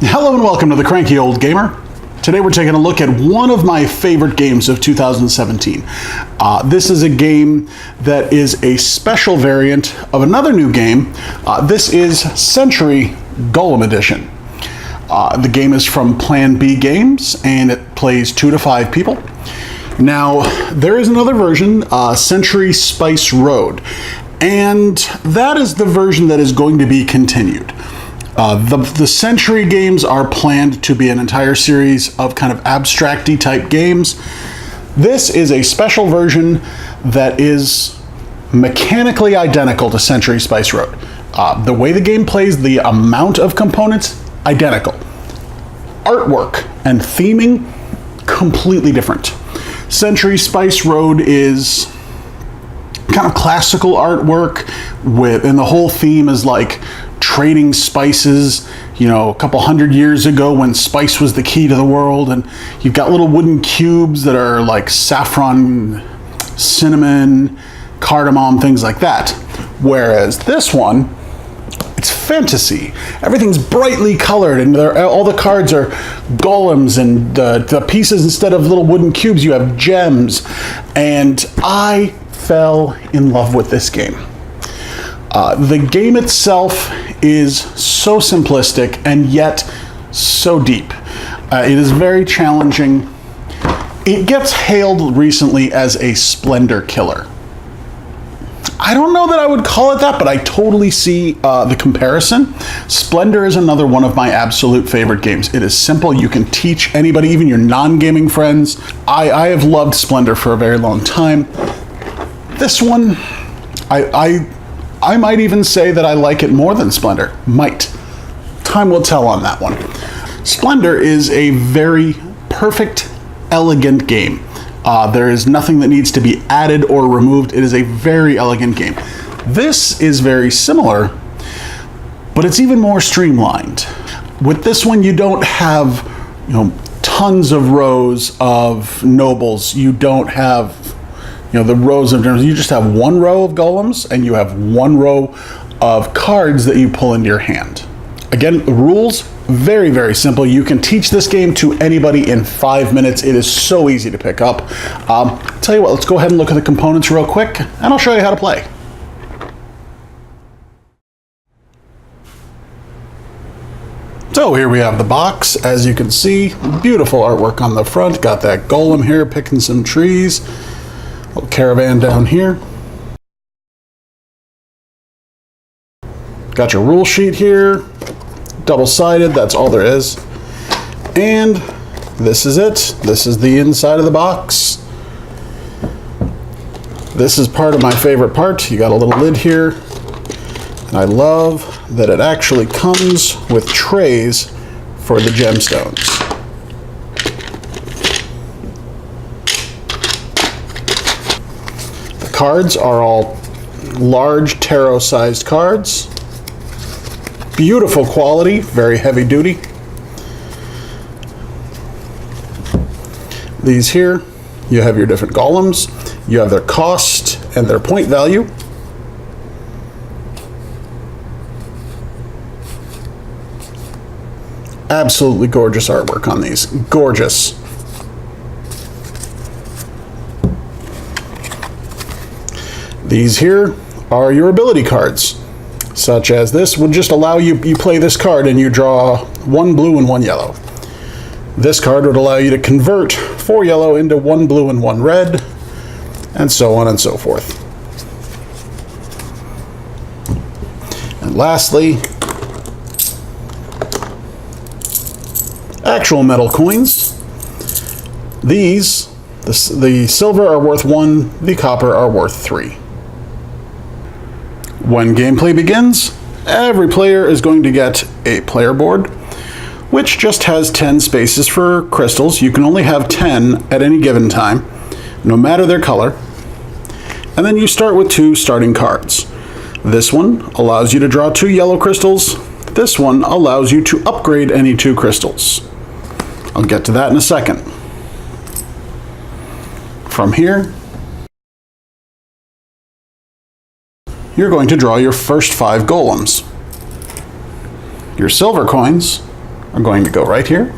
Hello and welcome to the Cranky Old Gamer. Today we're taking a look at one of my favorite games of 2017. This is a game that is a special variant of another new game. This is Century Golem Edition. The game is from Plan B Games and it plays 2 to 5 people. Now, there is another version, Century Spice Road, and that is the version that is going to be continued. The Century games are planned to be an entire series of kind of abstract-y type games. This is a special version that is mechanically identical to Century Spice Road. The way the game plays, the amount of components, identical. Artwork and theming, completely different. Century Spice Road is kind of classical artwork and the whole theme is like trading spices, you know, a couple hundred years ago when spice was the key to the world, and you've got little wooden cubes that are like saffron, cinnamon, cardamom, things like that. Whereas this one, it's fantasy. Everything's brightly colored, and all the cards are golems, and the pieces, instead of little wooden cubes, you have gems. And I fell in love with this game. The game itself is so simplistic and yet so deep. It is very challenging. It gets hailed recently as a splendor killer. I don't know that I would call it that, but I totally see the comparison. Splendor is another one of my absolute favorite games. It is simple. You can teach anybody, even your non-gaming friends. I have loved Splendor for a very long time. This one, I might even say that I like it more than Splendor. Might. Time will tell on that one. Splendor is a very perfect, elegant game. There is nothing that needs to be added or removed. It is a very elegant game. This is very similar, but it's even more streamlined. With this one, you don't have, tons of rows of nobles. You don't have the rows of generals. You just have one row of golems and you have one row of cards that you pull into your hand. Again, the rules, very, very simple. You can teach this game to anybody in 5 minutes. It is so easy to pick up. Tell you what, let's go ahead and look at the components real quick and I'll show you how to play. So here we have the box. As you can see, beautiful artwork on the front. Got that golem here picking some trees. Little caravan down here. Got your rule sheet here, double-sided, that's all there is. And this is it. This is the inside of the box. This is part of my favorite part. You got a little lid here. And I love that it actually comes with trays for the gemstones. Cards are all large tarot-sized cards. Beautiful quality, very heavy duty. These here, you have your different golems. You have their cost and their point value. Absolutely gorgeous artwork on these. Gorgeous. These here are your ability cards, such as this would just allow you play this card and you draw 1 blue and 1 yellow. This card would allow you to convert 4 yellow into 1 blue and 1 red, and so on and so forth. And lastly, actual metal coins. These, the silver are worth 1, the copper are worth 3. When gameplay begins, every player is going to get a player board, which just has 10 spaces for crystals. You can only have 10 at any given time, no matter their color. And then you start with 2 starting cards. This one allows you to draw 2 yellow crystals. This one allows you to upgrade any 2 crystals. I'll get to that in a second. From here, you're going to draw your first 5 golems. Your silver coins are going to go right here.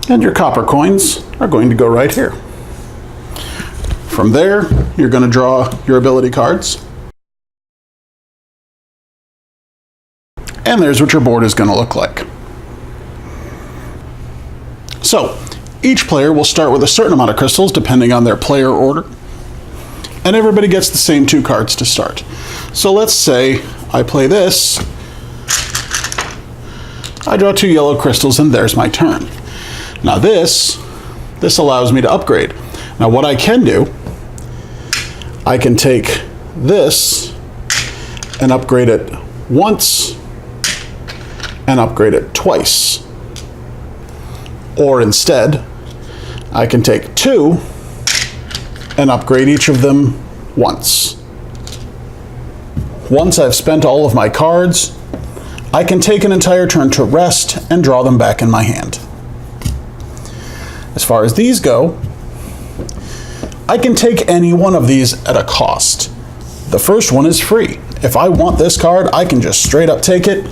And your copper coins are going to go right here. From there, you're going to draw your ability cards. And there's what your board is going to look like. So, each player will start with a certain amount of crystals depending on their player order. And everybody gets the same 2 cards to start. So let's say I play this. I draw 2 yellow crystals and there's my turn. Now this allows me to upgrade. Now what I can do, I can take this and upgrade it once and upgrade it twice. Or instead, I can take 2 and upgrade each of them once. Once I've spent all of my cards, I can take an entire turn to rest and draw them back in my hand. As far as these go, I can take any one of these at a cost. The first one is free. If I want this card, I can just straight up take it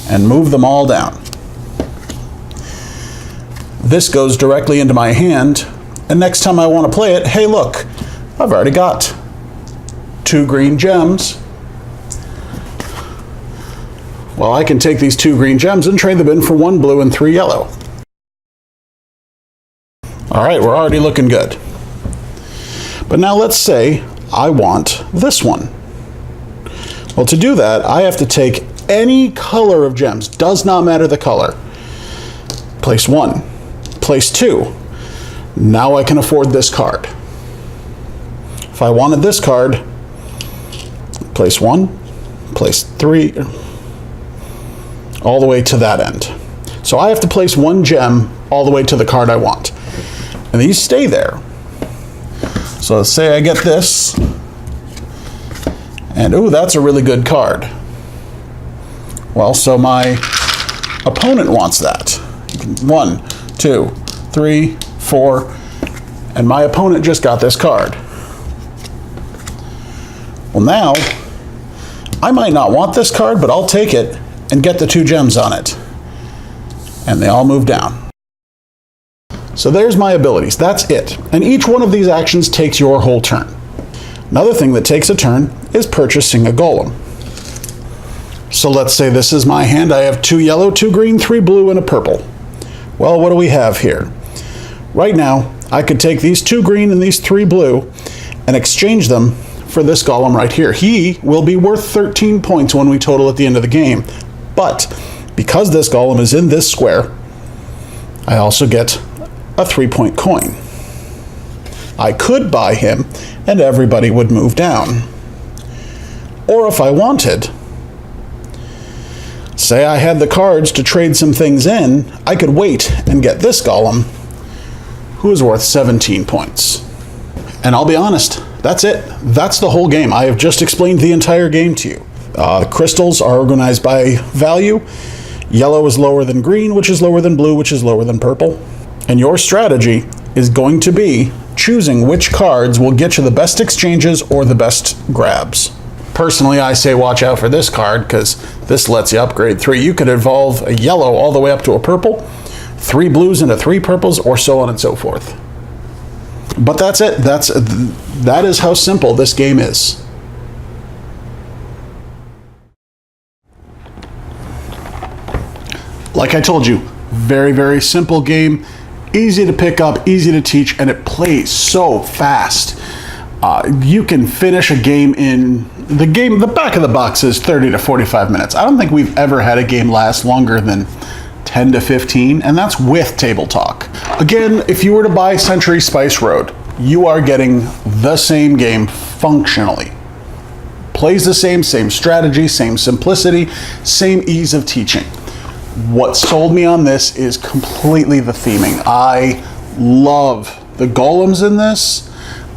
and move them all down. This goes directly into my hand, and next time I want to play it, hey look, I've already got 2 green gems. Well, I can take these 2 green gems and trade them in for 1 blue and 3 yellow. All right, we're already looking good. But now let's say I want this one. Well, to do that, I have to take any color of gems, does not matter the color. Place 1, place 2. Now I can afford this card. If I wanted this card, place 1, place 3, all the way to that end. So I have to place 1 gem all the way to the card I want. And these stay there. So let's say I get this, and ooh, that's a really good card. Well, so my opponent wants that. 1, 2, 3, 4, and my opponent just got this card. Well, now, I might not want this card, but I'll take it and get the 2 gems on it. And they all move down. So there's my abilities, that's it. And each one of these actions takes your whole turn. Another thing that takes a turn is purchasing a golem. So let's say this is my hand. I have 2 yellow, 2 green, 3 blue, and a purple. Well, what do we have here? Right now, I could take these 2 green and these 3 blue and exchange them for this golem right here. He will be worth 13 points when we total at the end of the game. But because this golem is in this square, I also get a 3-point coin. I could buy him and everybody would move down. Or if I wanted, say I had the cards to trade some things in, I could wait and get this golem, who is worth 17 points. And I'll be honest, that's it. That's the whole game. I have just explained the entire game to you. Crystals are organized by value. Yellow is lower than green, which is lower than blue, which is lower than purple. And your strategy is going to be choosing which cards will get you the best exchanges or the best grabs. Personally, I say watch out for this card because this lets you upgrade 3. You could evolve a yellow all the way up to a purple, 3 blues into 3 purples, or so on and so forth. But that's it. That is how simple this game is. Like I told you, very, very simple game. Easy to pick up, easy to teach, and it plays so fast. You can finish a game in the back of the box is 30 to 45 minutes. I don't think we've ever had a game last longer than 10 to 15, and that's with Table Talk. Again, if you were to buy Century Spice Road, you are getting the same game functionally. Plays the same strategy, same simplicity, same ease of teaching. What sold me on this is completely the theming. I love the golems in this.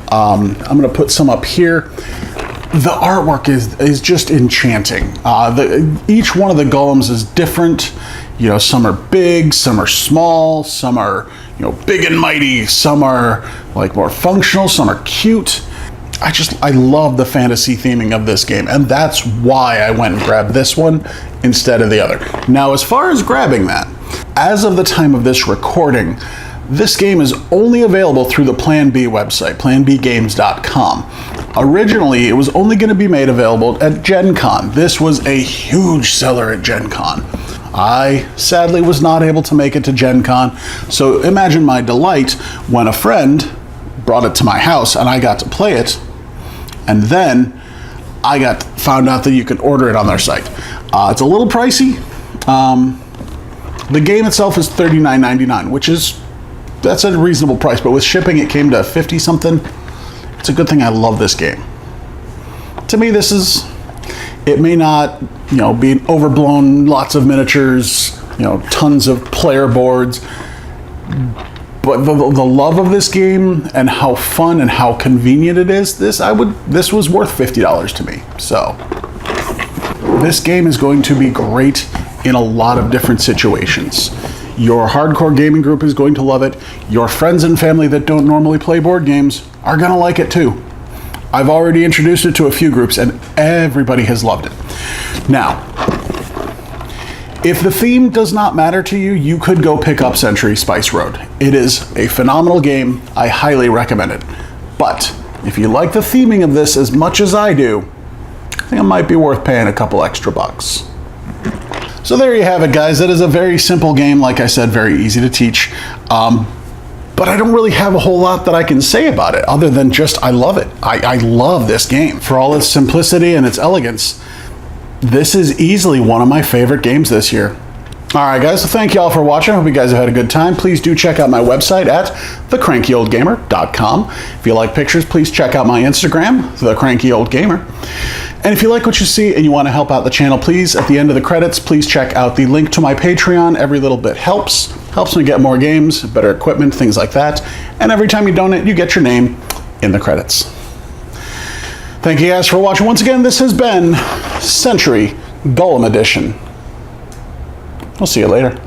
I'm going to put some up here. The artwork is just enchanting. Each one of the golems is different. You know, some are big, some are small, some are, you know, big and mighty, some are like more functional, some are cute. I love the fantasy theming of this game, and that's why I went and grabbed this one instead of the other. Now, as far as grabbing that, as of the time of this recording, this game is only available through the Plan B website, planbgames.com. Originally, it was only going to be made available at Gen Con. This was a huge seller at Gen Con. I sadly was not able to make it to Gen Con, so imagine my delight when a friend brought it to my house and I got to play it, and then I found out that you can order it on their site. It's a little pricey. The game itself is $39.99, that's a reasonable price, but with shipping it came to 50 something. It's a good thing I love this game. To me, it may not, be overblown, lots of miniatures, tons of player boards, but the love of this game and how fun and how convenient it is, this was worth $50 to me. So this game is going to be great in a lot of different situations. Your hardcore gaming group is going to love it. Your friends and family that don't normally play board games are gonna like it too. I've already introduced it to a few groups and everybody has loved it. Now, if the theme does not matter to you, you could go pick up Century Spice Road. It is a phenomenal game. I highly recommend it. But if you like the theming of this as much as I do, I think it might be worth paying a couple extra bucks. So there you have it, guys. That is a very simple game, like I said, very easy to teach. But I don't really have a whole lot that I can say about it, other than just I love it. I love this game. For all its simplicity and its elegance, this is easily one of my favorite games this year. All right, guys, so thank you all for watching. I hope you guys have had a good time. Please do check out my website at thecrankyoldgamer.com. If you like pictures, please check out my Instagram, thecrankyoldgamer. And if you like what you see and you want to help out the channel, please, at the end of the credits, please check out the link to my Patreon. Every little bit helps. Helps me get more games, better equipment, things like that. And every time you donate, you get your name in the credits. Thank you guys for watching. Once again, this has been Century Golem Edition. I'll see you later.